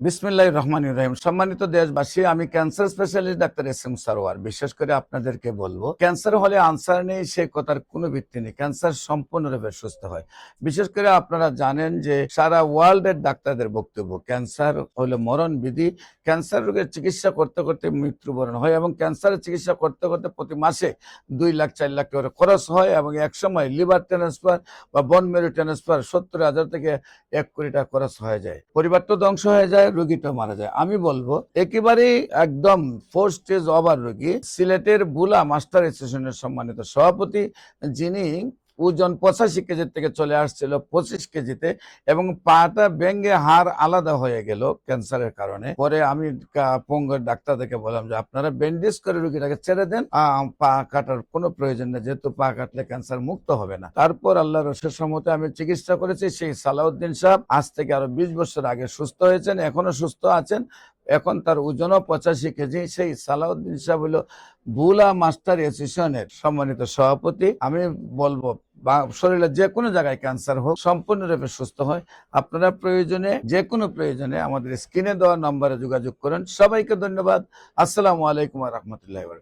বিসমিল্লাহির রহমানির রহিম। সম্মানিত দেশবাসী, আমি cancer specialist doctor S M Sarwar. বিশেষ করে আপনাদেরকে বলবো, ক্যান্সার হলে আনসার নেই সে কথার কোনো ভিত্তি নেই। ক্যান্সার সম্পূর্ণরূপে সুস্থ হয়। বিশেষ করে আপনারা জানেন যে সারা ওয়ার্ল্ডের ডাক্তারদের বক্তব্য ক্যান্সার হলো মরণ বিধি। ক্যান্সার রোগের চিকিৎসা করতে করতে মৃত্যুবরণ হয় এবং ক্যান্সারের চিকিৎসা করতে করতে প্রতি মাসে 2 লাখ 4 লাখ করে খরচ হয় এবং একসময় লিভার ট্রান্সফার বা বোন ম্যারো ট্রান্সফার 70,000 থেকে 1 কোটি টাকা খরচ হয়ে যায়। পরিবার তো ধ্বংস হয়ে যায়, রোগীটা মারা যায়। আমি বলবো একেবারেই একদম 4 স্টেজ ওভার রোগী সিলেটের বুলা মাস্টার অ্যাসোসিয়েশনের সম্মানিত সভাপতি, যিনি ওজন 85 কেজি থেকে চলে আসছিল 25 কেজিতে এবং পাটা ভেঙে হাড় আলাদা হয়ে গেল ক্যান্সারের কারণে। পরে আমি পঙ্গুর ডাক্তারদেরকে বললাম যে আপনারা ব্যান্ডেজ করে রোগীটাকে ছেড়ে দেন, পা কাটার কোনো প্রয়োজন নেই, যেহেতু পা কাটলে ক্যান্সার মুক্ত হবে না। তারপর আল্লাহর রসের সম্মতে আমি চিকিৎসা করেছি। সেই সালাউদ্দিন সাহেব আজ থেকে আরো 20 বছর আগে সুস্থ হয়েছেন, এখনো সুস্থ আছেন। এখন তার ওজনও 85 কেজি। সেই সালাউদ্দিন সাহেব হলো বুলা মাস্টার অ্যাসোসিয়েশনের সম্মানিত সভাপতি। আমি বলবো শরীরে যে কোনো জায়গায় ক্যান্সার হোক সম্পূর্ণরূপে সুস্থ হয়। আপনারা প্রয়োজনে যে কোনো প্রয়োজনে আমাদের স্ক্রিনে দেওয়া নম্বরে যোগাযোগ করেন। সবাইকে ধন্যবাদ। আসসালামু আলাইকুম ওয়া রাহমাতুল্লাহি ওয়া বারাকাতুহু।